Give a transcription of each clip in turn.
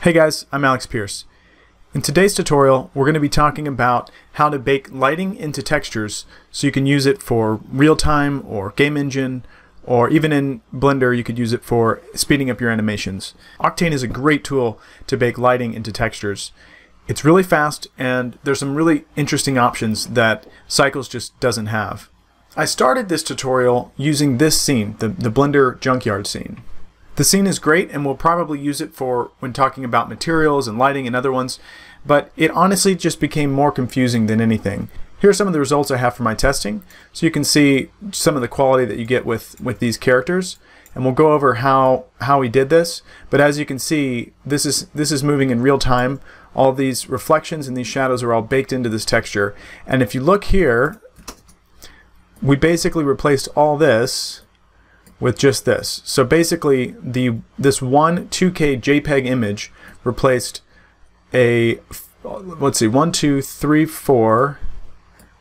Hey guys, I'm Alex Pierce. In today's tutorial, we're going to be talking about how to bake lighting into textures so you can use it for real-time or game engine, or even in Blender you could use it for speeding up your animations. Octane is a great tool to bake lighting into textures. It's really fast and there's some really interesting options that Cycles just doesn't have. I started this tutorial using this scene, the Blender junkyard scene. The scene is great and we'll probably use it for when talking about materials and lighting and other ones, but it honestly just became more confusing than anything. Here are some of the results I have for my testing, so you can see some of the quality that you get with these characters, and we'll go over how we did this. But as you can see, this is moving in real time. All of these reflections and these shadows are all baked into this texture, and if you look here, we basically replaced all this with just this. So basically this one 2K JPEG image replaced a, let's see, 1, 2, 3, 4,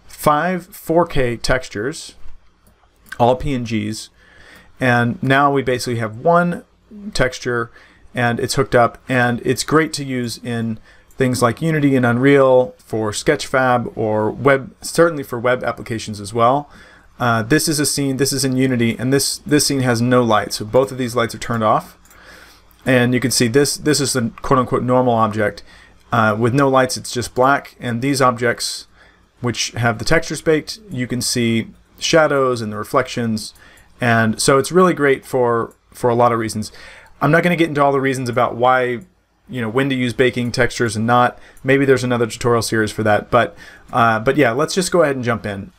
5 4K textures, all PNGs, and now we basically have one texture and it's hooked up, and it's great to use in things like Unity and Unreal, for Sketchfab, or web, certainly for web applications as well. This is a scene, this is in Unity, and this scene has no light, so both of these lights are turned off. And you can see this is the quote-unquote normal object. With no lights, it's just black, and these objects, which have the textures baked, you can see shadows and the reflections, and so it's really great for a lot of reasons. I'm not going to get into all the reasons about why, when to use baking textures and not. Maybe there's another tutorial series for that, but yeah, let's just go ahead and jump in.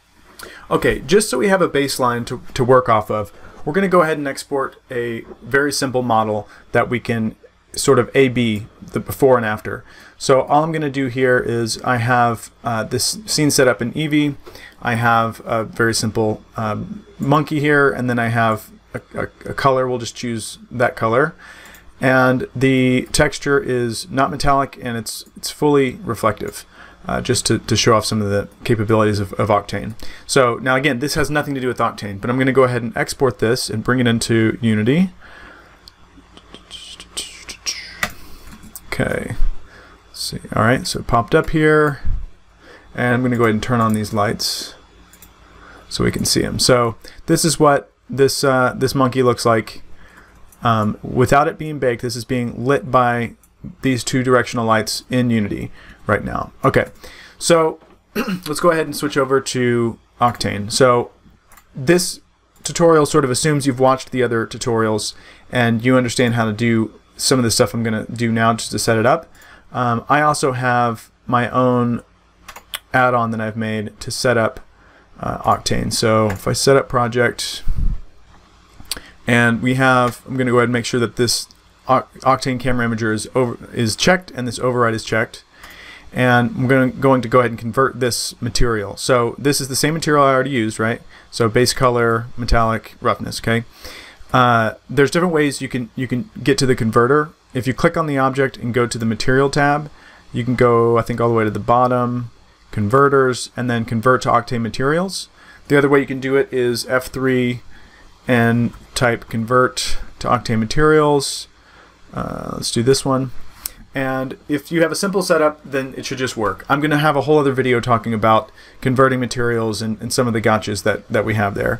Okay, just so we have a baseline to work off of, we're going to go ahead and export a very simple model that we can sort of A/B the before and after. So all I'm going to do here is I have this scene set up in Eevee. I have a very simple monkey here, and then I have a color. We'll just choose that color. And the texture is not metallic, and it's fully reflective. Just to show off some of the capabilities of Octane. So now again, this has nothing to do with Octane, but I'm going to go ahead and export this and bring it into Unity. Okay, let's see. All right, so it popped up here, and I'm going to go ahead and turn on these lights so we can see them. So this is what this monkey looks like without it being baked. This is being lit by these two directional lights in Unity right now. Okay, so let's go ahead and switch over to Octane. So this tutorial sort of assumes you've watched the other tutorials and you understand how to do some of the stuff I'm going to do now just to set it up. I also have my own add-on that I've made to set up Octane. So if I set up project, and we have, I'm going to go ahead and make sure that this Octane camera imager is checked and this override is checked, and I'm going to go ahead and convert this material. So this is the same material I already used, right? So base color, metallic, roughness. Okay. There's different ways you can get to the converter. If you click on the object and go to the material tab, you can go, I think, all the way to the bottom, converters, and then convert to Octane materials. The other way you can do it is F3 and type convert to Octane materials. Let's do this one. And if you have a simple setup, then it should just work. I'm going to have a whole other video talking about converting materials and some of the gotchas that we have there.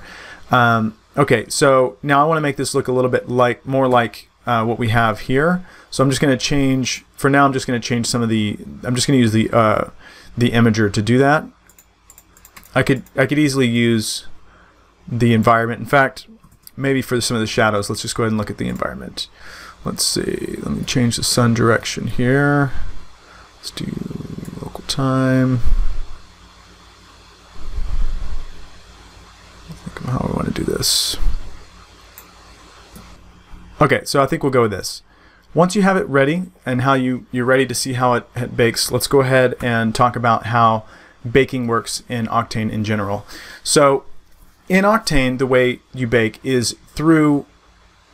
Okay, so now I want to make this look a little bit more like what we have here. So I'm just going to change, for now I'm just going to change some of I'm just going to use the imager to do that. I could easily use the environment. In fact, maybe for some of the shadows, let's just go ahead and look at the environment. Let's see, let me change the sun direction here. Let's do local time. Think of how I want to do this. Okay, so I think we'll go with this. Once you have it ready and how you're ready to see how it bakes, let's go ahead and talk about how baking works in Octane in general. So in Octane, the way you bake is through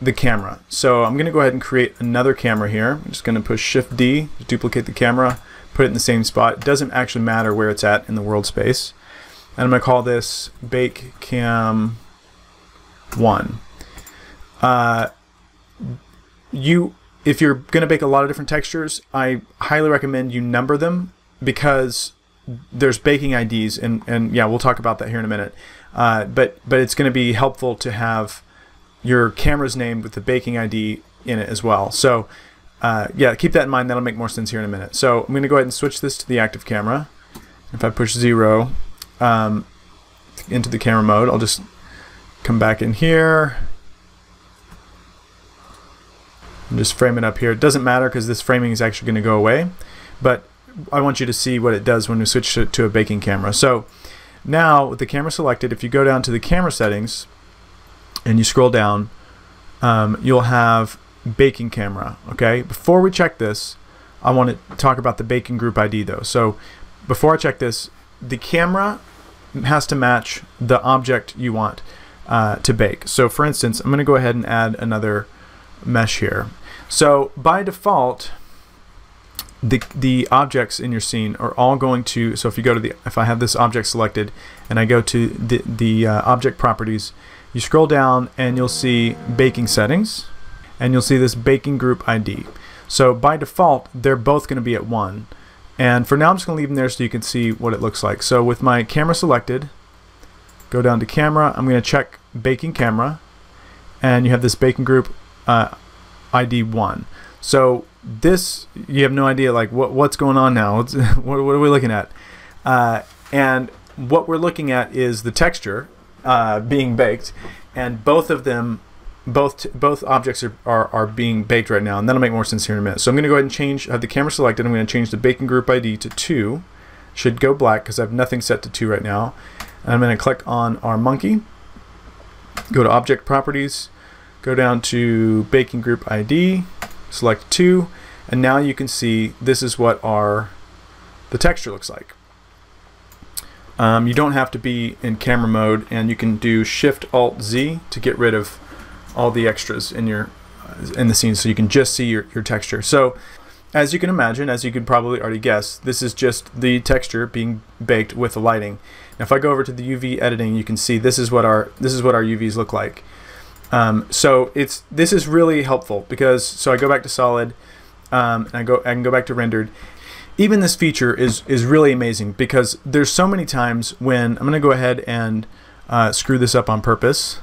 the camera. So I'm going to go ahead and create another camera here. I'm just going to push Shift D to duplicate the camera, put it in the same spot. It doesn't actually matter where it's at in the world space. And I'm going to call this Bake Cam 1. if you're going to bake a lot of different textures, I highly recommend you number them, because there's baking IDs, and yeah, we'll talk about that here in a minute. But it's going to be helpful to have your camera's name with the baking ID in it as well. So yeah, keep that in mind. That'll make more sense here in a minute. So I'm going to go ahead and switch this to the active camera. If I push 0 into the camera mode, I'll just come back in here and just frame it up here. It doesn't matter because this framing is actually going to go away, but I want you to see what it does when we switch to a baking camera. So now with the camera selected, if you go down to the camera settings and you scroll down, you'll have baking camera. Okay, before we check this, I want to talk about the baking group ID though. So before I check this, the camera has to match the object you want to bake. So for instance, I'm going to go ahead and add another mesh here. So by default, the objects in your scene are all going to, so if you go to if I have this object selected and I go to the object properties, you scroll down and you'll see baking settings, and you'll see this baking group ID. So by default, they're both going to be at 1. And for now, I'm just going to leave them there so you can see what it looks like. So with my camera selected, go down to camera, I'm going to check baking camera, and you have this baking group ID 1. So this, you have no idea like what's going on now. What are we looking at? And what we're looking at is the texture being baked, and both of them, both objects are being baked right now, and that'll make more sense here in a minute. So I'm going to go ahead and have the camera selected. I'm going to change the baking group ID to 2. Should go black because I have nothing set to 2 right now. And I'm going to click on our monkey, go to object properties, go down to baking group ID, select 2, and now you can see this is what the texture looks like. You don't have to be in camera mode, and you can do Shift-Alt-Z to get rid of all the extras in the scene, so you can just see your texture. So as you can imagine, as you could probably already guess, this is just the texture being baked with the lighting. Now if I go over to the UV editing, you can see this is what our UVs look like. So this is really helpful because, so I go back to solid, and I can go back to rendered. Even this feature is really amazing because there's so many times when I'm going to go ahead and screw this up on purpose.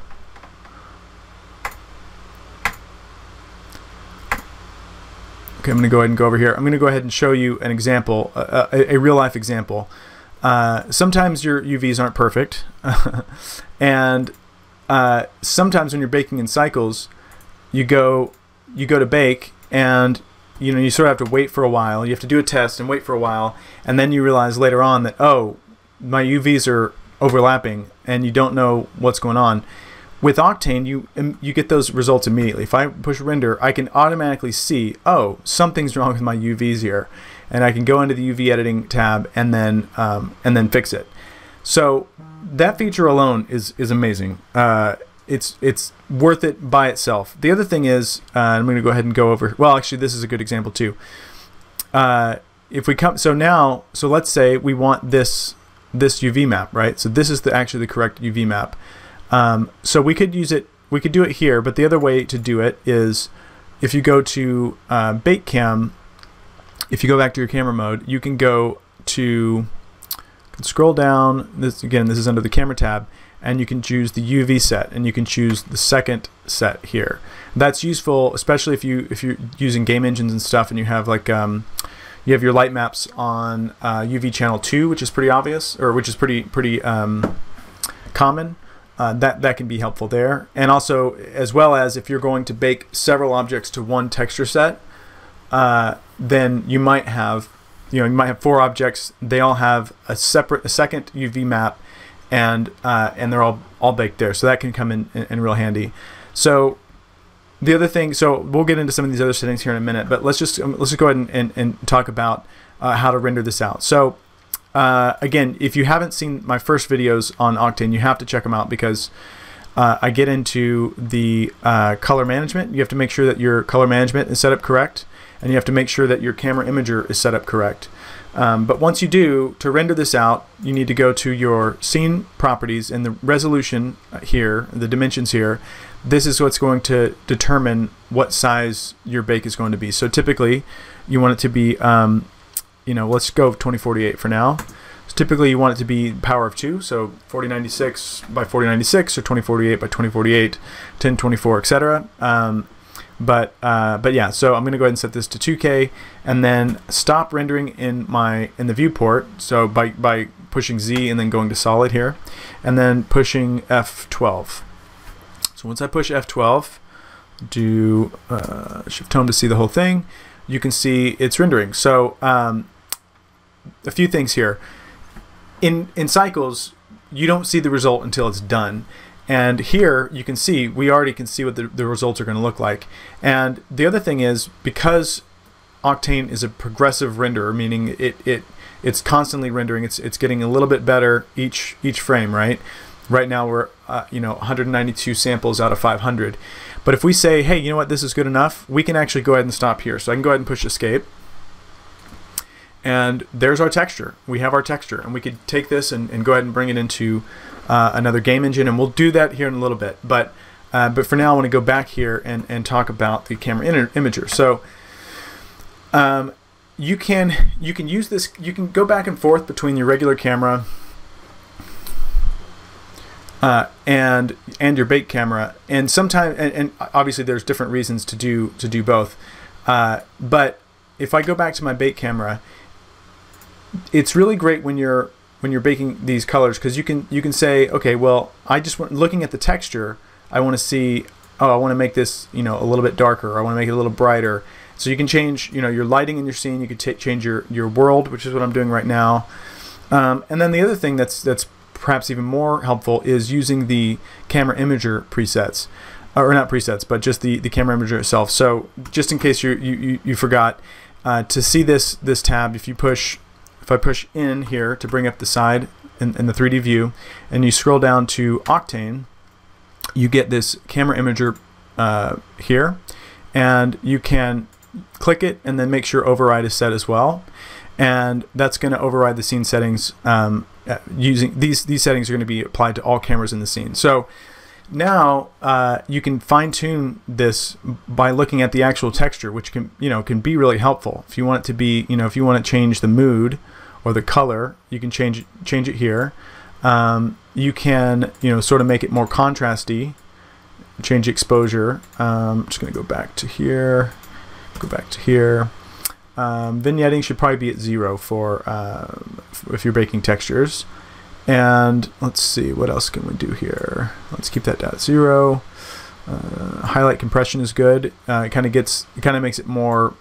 Okay, I'm going to go ahead and go over here. I'm going to go ahead and show you an example, a real life example. Sometimes your UVs aren't perfect, and sometimes when you're baking in cycles, you go to bake, and you sort of have to wait for a while. You have to do a test and wait for a while, and then you realize later on that, oh, my UVs are overlapping, and you don't know what's going on. With Octane, you get those results immediately. If I push render, I can automatically see, oh, something's wrong with my UVs here, and I can go into the UV editing tab and then fix it. So that feature alone is amazing. It's worth it by itself. The other thing is, I'm going to go ahead and go over. Well, actually, this is a good example too. If we come, so let's say we want this UV map, right? So this is actually the correct UV map. So we could use it. We could do it here, but the other way to do it is if you go to bake cam. If you go back to your camera mode, you can go to scroll down. This is under the camera tab, and you can choose the UV set, and you can choose the second set here. That's useful, especially if you're using game engines and stuff, and you have like you have your light maps on UV channel 2, which is pretty obvious, or which is pretty common. That can be helpful there, and also as well as if you're going to bake several objects to one texture set, then you might have 4 objects. They all have a second UV map, and they're all baked there. So that can come in real handy. So the other thing, so we'll get into some of these other settings here in a minute, but let's just go ahead and talk about how to render this out. So again, if you haven't seen my first videos on Octane, you have to check them out because I get into the color management. You have to make sure that your color management is set up correct, and you have to make sure that your camera imager is set up correct. But once you do, to render this out, you need to go to your scene properties and the resolution here, the dimensions here. this is what's going to determine what size your bake is going to be. So typically you want it to be, you know, let's go 2048 for now. So typically you want it to be power of 2, so 4096 by 4096 or 2048 by 2048, 1024, etc. But yeah, so I'm going to go ahead and set this to 2K and then stop rendering in the viewport. So by pushing Z and then going to solid here, and then pushing F12. So once I push F12, do shift home to see the whole thing. You can see it's rendering. So a few things here. In cycles, you don't see the result until it's done. And here you can see, we already can see what the results are going to look like. And the other thing is, because Octane is a progressive renderer, meaning it's constantly rendering, it's getting a little bit better each frame, right? Right now we're you know, 192 samples out of 500. But if we say, hey, you know what, this is good enough, we can actually go ahead and stop here. So I can go ahead and push escape. And there's our texture. We have our texture, and we could take this and go ahead and bring it into another game engine, and we'll do that here in a little bit. But for now, I want to go back here and talk about the camera imager. So you can use this. You can go back and forth between your regular camera and your bake camera, and sometimes and obviously there's different reasons to do both. But if I go back to my bake camera, it's really great when you're baking these colors, because you can say, okay, well, I just want, looking at the texture, I want to see, oh, I want to make this, you know, a little bit darker, or I want to make it a little brighter. So you can change, you know, your lighting in your scene. You could change your world, which is what I'm doing right now. And then the other thing that's perhaps even more helpful is using the camera imager presets, or not presets, but just the camera imager itself. So just in case you forgot, to see this tab, if I push in here to bring up the side in the 3D view, and you scroll down to Octane, you get this camera imager here, and you can click it and then make sure override is set as well, and that's going to override the scene settings. Using these settings are going to be applied to all cameras in the scene. So now you can fine-tune this by looking at the actual texture, which can be really helpful. If you want it to be, if you want to change the mood or the color, you can change it here. You can sort of make it more contrasty, change exposure. I'm just going to go back to here, vignetting should probably be at 0 for if you're baking textures. And let's see, what else can we do here? Let's keep that at 0. Highlight compression is good. It kind of makes it more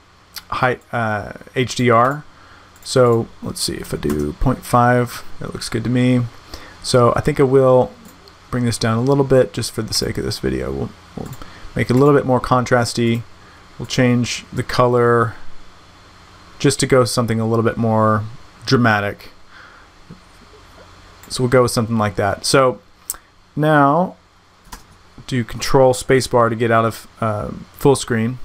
high HDR. So let's see, if I do 0.5, that looks good to me. So I think I will bring this down a little bit just for the sake of this video. We'll make it a little bit more contrasty. We'll change the color just to go something a little bit more dramatic. So we'll go with something like that. So now do Control Spacebar to get out of full screen.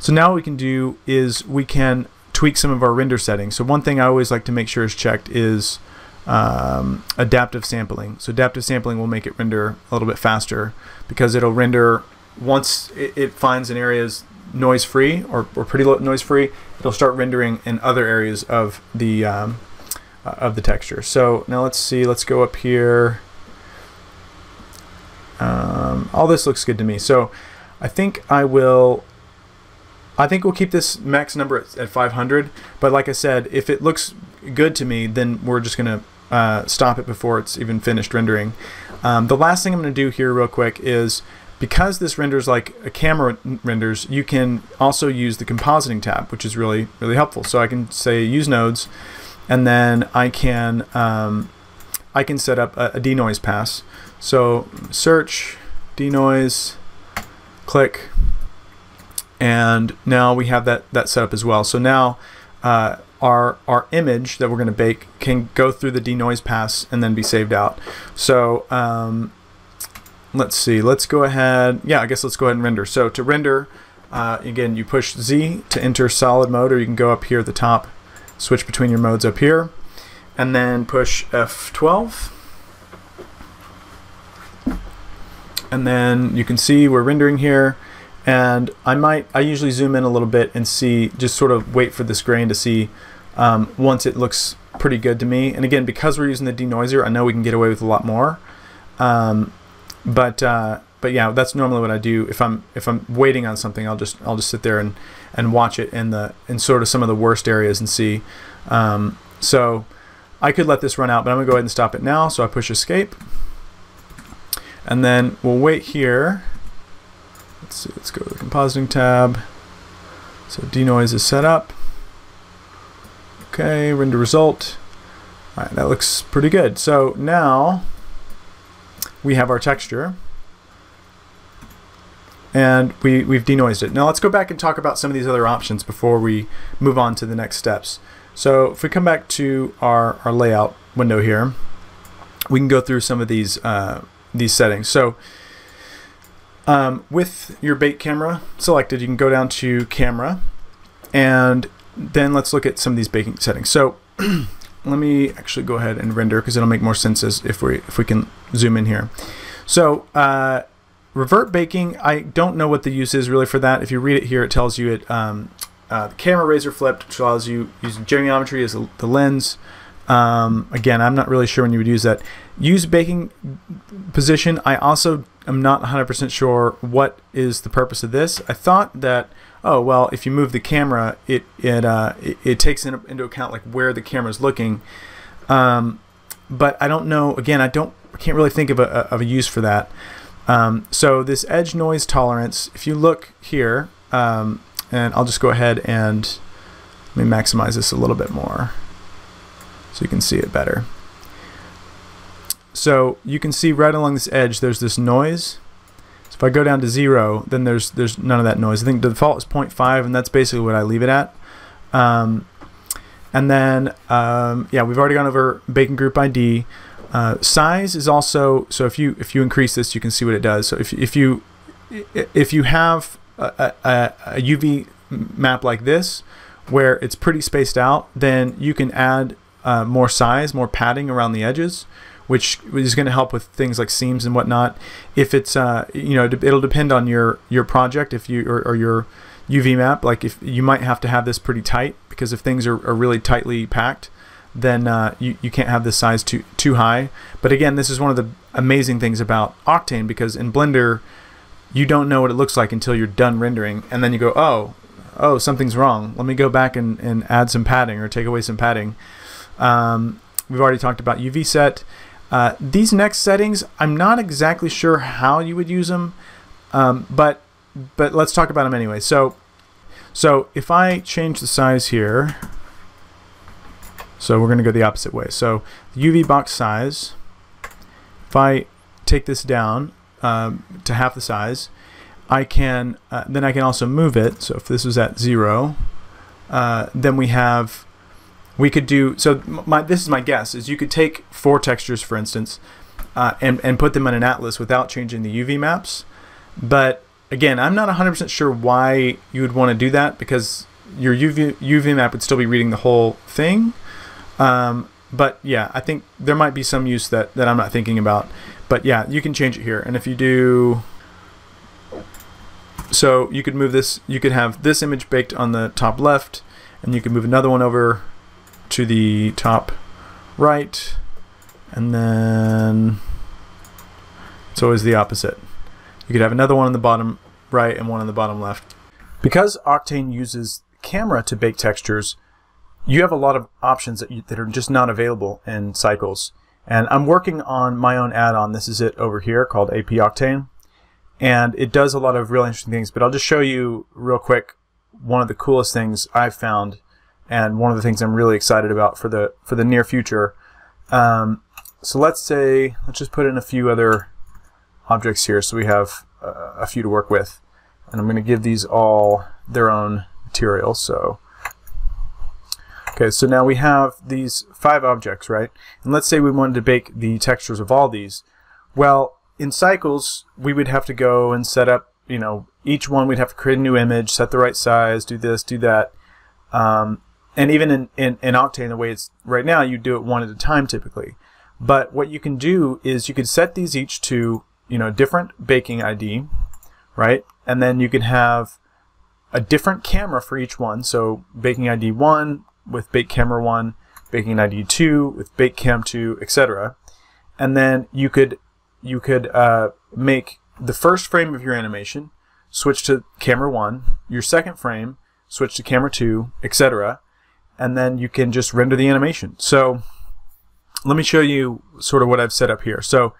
So now what we can do is we can tweak some of our render settings. So one thing I always like to make sure is checked is adaptive sampling. So adaptive sampling will make it render a little bit faster, because it'll render once it finds an area is noise free or pretty low noise free, it'll start rendering in other areas of the texture. So now let's see, let's go up here. All this looks good to me. So I think we'll keep this max number at 500, but like I said, if it looks good to me, then we're just gonna stop it before it's even finished rendering. The last thing I'm gonna do here real quick is, because this renders like a camera renders, you can also use the compositing tab, which is really helpful. So I can say use nodes, and then I can set up a denoise pass. So search denoise, click, and now we have that set up as well. So now our image that we're going to bake can go through the denoise pass and then be saved out. So let's see, let's go ahead, I guess let's go ahead and render. So to render, again, you push Z to enter solid mode, or you can go up here at the top, switch between your modes up here, and then push F12. and then you can see we're rendering here, and I usually zoom in a little bit and see, just sort of wait for this grain to see once it looks pretty good to me. And again, because we're using the denoiser, I know we can get away with a lot more. But yeah, that's normally what I do. If I'm waiting on something, I'll just sit there and watch it in sort of some of the worst areas and see. So I could let this run out, but I'm gonna go ahead and stop it now. So I push escape, and then we'll wait here. Let's see, let's go to the compositing tab. So denoise is set up. Okay, render result. All right, that looks pretty good. So now we have our texture, and we've denoised it. Now let's go back and talk about some of these other options before we move on to the next steps. So if we come back to our layout window here, we can go through some of these settings. So with your bait camera selected, you can go down to camera, and then let's look at some of these baking settings. So let me actually go ahead and render, because it'll make more sense if we can zoom in here. So revert baking, I don't know what the use is really for that. If you read it here, it tells you it the camera razor flipped, which allows you using geometry as the lens. Again, I'm not really sure when you would use that. Use baking position, I also am not 100% sure what is the purpose of this. I thought that, oh well, if you move the camera, it takes into account like where the camera is looking. But I don't know. Again, I can't really think of a use for that. So this edge noise tolerance, if you look here, and I'll just go ahead and let me maximize this a little bit more so you can see it better. So you can see right along this edge there's this noise. So if I go down to 0, then there's none of that noise. I think the default is 0.5, and that's basically what I leave it at. And then yeah, we've already gone over baking group ID. Size is also, so if you increase this, you can see what it does. So if you have a UV map like this where it's pretty spaced out, then you can add more size, more padding around the edges, which is going to help with things like seams and whatnot. If it's you know, it'll depend on your project, if you or your UV map. Like if you might have to have this pretty tight, because if things are really tightly packed, then you can't have this size too high. But again, this is one of the amazing things about Octane, because in Blender you don't know what it looks like until you're done rendering, and then you go, oh, something's wrong. Let me go back and add some padding or take away some padding. We've already talked about UV set. These next settings, I'm not exactly sure how you would use them, but let's talk about them anyway. So if I change the size here, so we're going to go the opposite way. So the UV box size, if I take this down to half the size, I can then I can also move it. So if this was at 0, then we could do, so this is my guess, is you could take 4 textures, for instance, and put them in an atlas without changing the UV maps. But again, I'm not 100% sure why you would want to do that, because your UV map would still be reading the whole thing. But yeah, I think there might be some use that I'm not thinking about. But yeah, you can change it here. And if you do, so you could move this, you could have this image baked on the top left, and you could move another one over to the top right, and then it's always the opposite. You could have another one on the bottom right and one on the bottom left. Because Octane uses camera to bake textures, you have a lot of options that are just not available in Cycles. And I'm working on my own add-on. This is it over here, called AP Octane, and it does a lot of really interesting things. But I'll just show you real quick one of the coolest things I've found, and one of the things I'm really excited about for the near future. So let's just put in a few other objects here, so we have a few to work with, and I'm going to give these all their own material. So okay, so now we have these 5 objects, right? And let's say we wanted to bake the textures of all these. Well, in Cycles, we would have to go and set up, you know, each one we'd have to create a new image, set the right size, do this, do that. And even in Octane, the way it's right now, you do it one at a time typically. But what you can do is you could set these each to different baking ID, right? And then you can have a different camera for each one. So baking ID 1 with bake camera 1, baking ID 2 with bake cam 2, etc. And then you could make the first frame of your animation switch to camera 1, your second frame switch to camera 2, etc. And then you can just render the animation. So let me show you sort of what I've set up here. So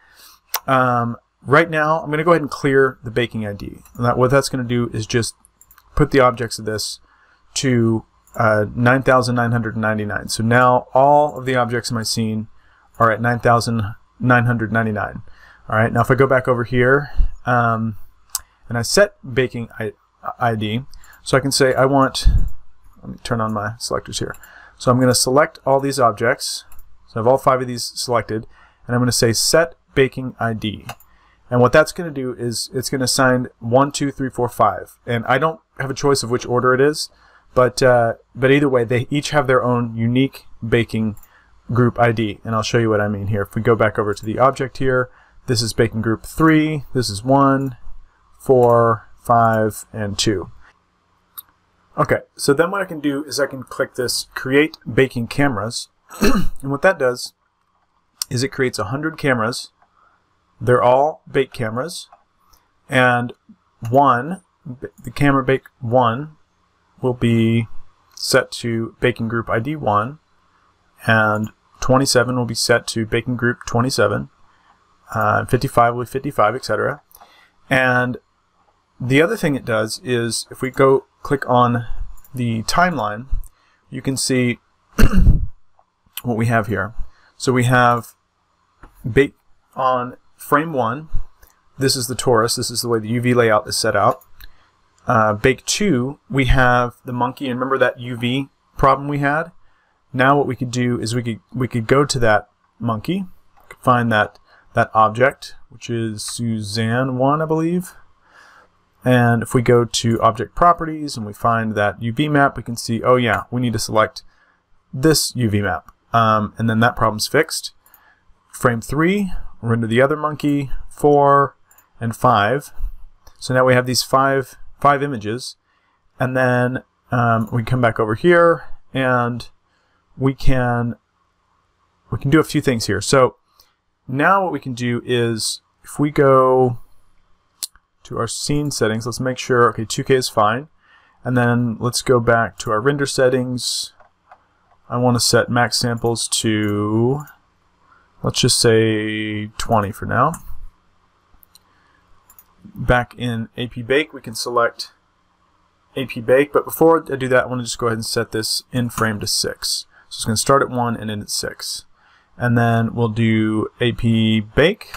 right now I'm going to go ahead and clear the baking ID. And what that's going to do is just put the objects of this to 9,999. So now all of the objects in my scene are at 9,999. All right, now if I go back over here and I set baking ID, so I can say I want, let me turn on my selectors here. So I'm going to select all these objects. So I have all 5 of these selected, and I'm going to say set baking ID. And what that's going to do is it's going to assign 1, 2, 3, 4, 5. And I don't have a choice of which order it is, but either way, they each have their own unique baking group ID. And I'll show you what I mean here. If we go back over to the object here, this is baking group 3, this is 1, 4, 5, and 2. Okay, so then what I can do is I can click this Create Baking Cameras, and what that does is it creates 100 cameras. They're all bake cameras, and the camera bake 1 will be set to baking group ID 1, and 27 will be set to baking group 27, 55 will be 55, etc. And the other thing it does is if we go click on the timeline, you can see what we have here. So we have bake on frame 1. This is the torus. This is the way the UV layout is set out. Bake 2, we have the monkey, and remember that UV problem we had? Now what we could do is we could go to that monkey, find that object, which is Suzanne 1, I believe. And if we go to object properties and we find that UV map, we can see, oh yeah, we need to select this UV map. And then that problem's fixed. Frame 3, render the other monkey, 4, and 5. So now we have these five images. And then we come back over here and we can do a few things here. So now what we can do is if we go to our scene settings, let's make sure, okay, 2K is fine. And then let's go back to our render settings. I want to set max samples to, let's just say 20 for now. Back in AP Bake, we can select AP Bake, but before I do that, I want to just go ahead and set this in frame to 6. So it's going to start at 1 and end at 6. And then we'll do AP Bake.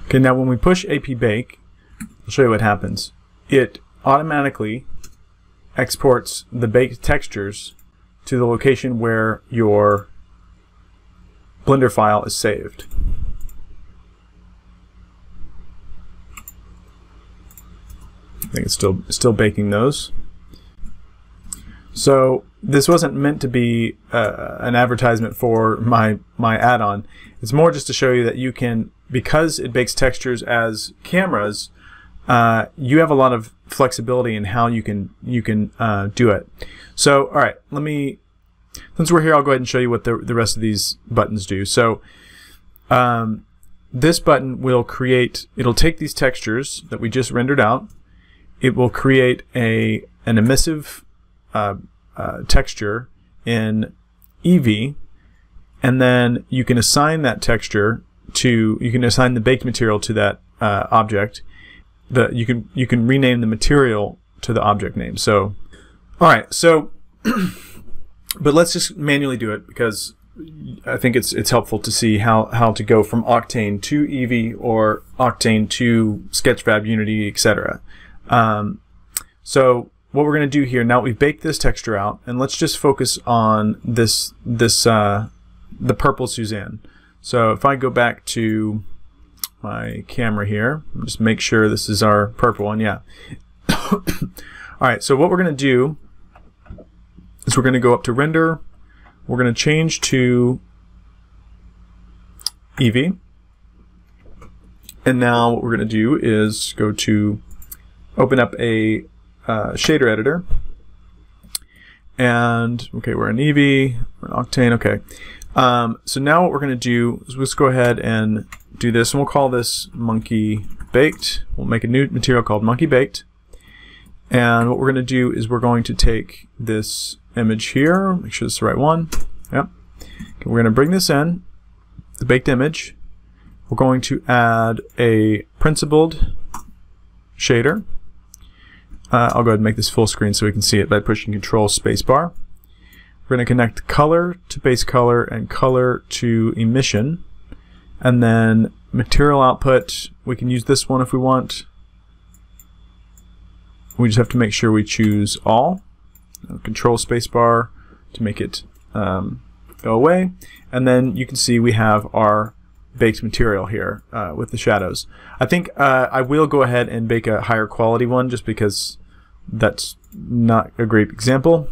Okay, now when we push AP Bake, I'll show you what happens. It automatically exports the baked textures to the location where your Blender file is saved. I think it's still baking those. So this wasn't meant to be an advertisement for my add-on. It's more just to show you that you can, because it bakes textures as cameras, you have a lot of flexibility in how you can do it. So, all right, since we're here, I'll go ahead and show you what the rest of these buttons do. So, this button will it'll take these textures that we just rendered out. It will create an emissive texture in Eevee, and then you can assign that texture you can assign the baked material to that object. You can rename the material to the object name. So, all right. So, but let's just manually do it because I think it's helpful to see how to go from Octane to Eevee or Octane to Sketchfab, Unity, etc. So what we're going to do here, now that we've baked this texture out, and let's just focus on the purple Suzanne. So if I go back to my camera here, just make sure this is our purple one, yeah. All right, so what we're going to do is we're going to go up to render, we're going to change to Eevee, And now what we're going to do is go to open up a shader editor. And okay, we're in Eevee, we're in Octane, okay. So now what we're going to do is let's go ahead and do this, and we'll call this Monkey Baked. We'll make a new material called Monkey Baked. And what we're going to do is we're going to take this image here, make sure it's the right one. Yep. Okay, we're going to bring this in, the baked image. We're going to add a principled shader. I'll go ahead and make this full screen so we can see it by pushing Control Spacebar. We're going to connect color to base color and color to emission. And then material output, we can use this one if we want. We just have to make sure we choose all. Control Spacebar to make it go away. And then you can see we have our baked material here with the shadows. I think I will go ahead and bake a higher quality one just because that's not a great example.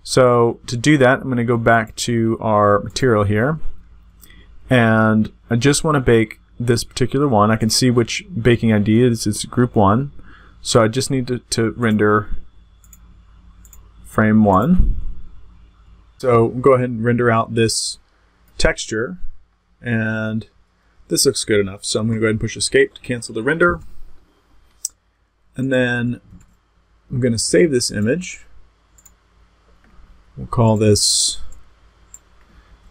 So to do that, I'm going to go back to our material here, and I just want to bake this particular one. I can see which baking ID it is. It's group 1. So I just need to render frame 1. So we'll go ahead and render out this texture, and this looks good enough. So I'm going to go ahead and push escape to cancel the render. And then I'm going to save this image. We'll call this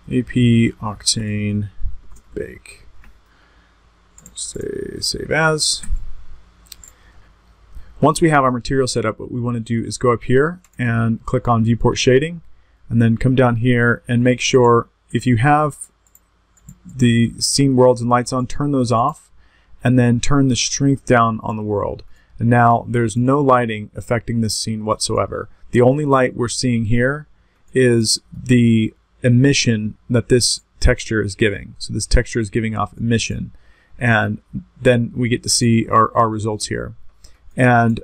AP Octane Bake. Say save as. Once we have our material set up, what we want to do is go up here and click on Viewport Shading, and then come down here and make sure if you have the scene worlds and lights on, turn those off, and then turn the strength down on the world. And now there's no lighting affecting this scene whatsoever. The only light we're seeing here is the emission that this texture is giving. So this texture is giving off emission, and then we get to see our results here. And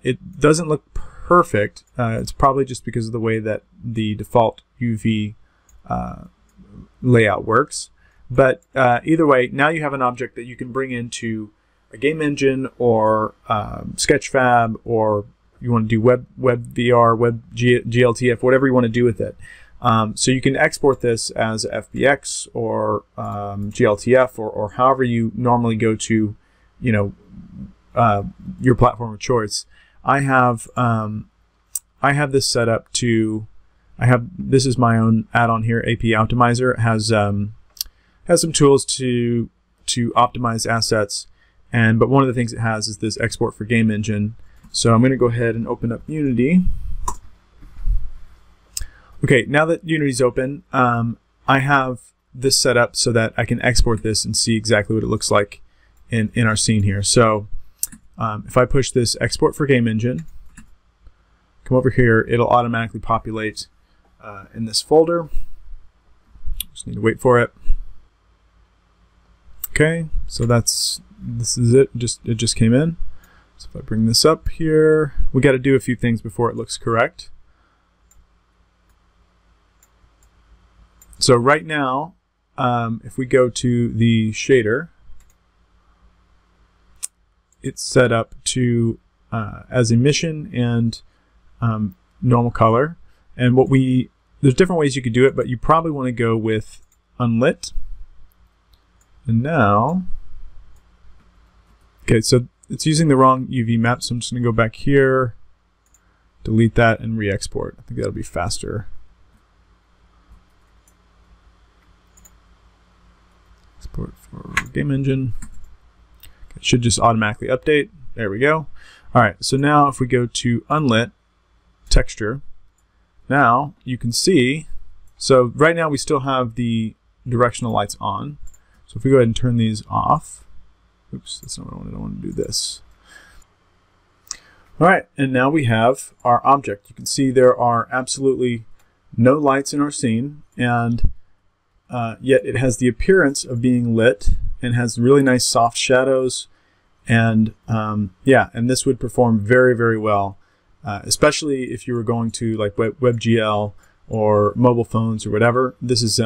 it doesn't look perfect. It's probably just because of the way that the default UV layout works. But either way, now you have an object that you can bring into a game engine or Sketchfab, or you want to do WebVR, GLTF, whatever you want to do with it. So you can export this as FBX or GLTF or however you normally go to, your platform of choice. I have this set up to. This is my own add-on here, AP Optimizer. It has some tools to optimize assets, but one of the things it has is this export for game engine. So I'm going to go ahead and open up Unity. Okay, now that Unity's open, I have this set up so that I can export this and see exactly what it looks like in our scene here. So if I push this export for game engine, come over here, it'll automatically populate in this folder. Just need to wait for it. Okay, so this is it. It just came in. So if I bring this up here, we got to do a few things before it looks correct. So right now, if we go to the shader, it's set up to as emission and normal color. And there's different ways you could do it, but you probably want to go with unlit. And now, okay, so it's using the wrong UV map, so I'm just going to go back here, delete that, and re-export. I think that'll be faster. Export for game engine. It should just automatically update. There we go. All right, so now if we go to unlit texture, now you can see, so right now we still have the directional lights on. So if we go ahead and turn these off, oops, that's not what I wanted. I want to do this. All right, and now we have our object. You can see there are absolutely no lights in our scene, and yet it has the appearance of being lit and has really nice soft shadows. And yeah, and this would perform very, very well, especially if you were going to like WebGL or mobile phones or whatever. This is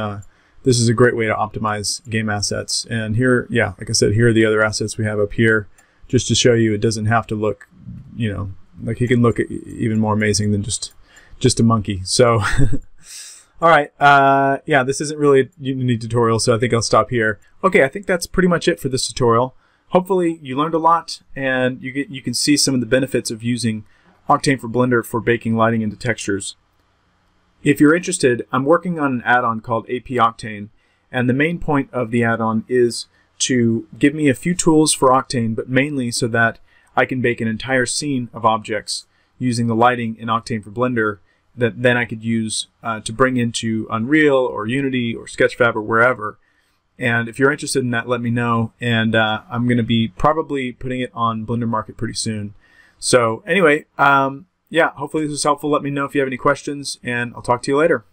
this is a great way to optimize game assets. And here, yeah, like I said, here are the other assets we have up here, just to show you it doesn't have to look, you know, like it can look even more amazing than just a monkey. So, all right, yeah, this isn't really a Unity tutorial, so I think I'll stop here. Okay, I think that's pretty much it for this tutorial. Hopefully you learned a lot, and you can see some of the benefits of using Octane for Blender for baking lighting into textures. If you're interested, I'm working on an add-on called AP Octane, and the main point of the add-on is to give me a few tools for Octane, but mainly so that I can bake an entire scene of objects using the lighting in Octane for Blender that then I could use to bring into Unreal or Unity or Sketchfab or wherever. And if you're interested in that, let me know, and I'm going to be probably putting it on Blender Market pretty soon. So anyway, yeah, hopefully this was helpful. Let me know if you have any questions, and I'll talk to you later.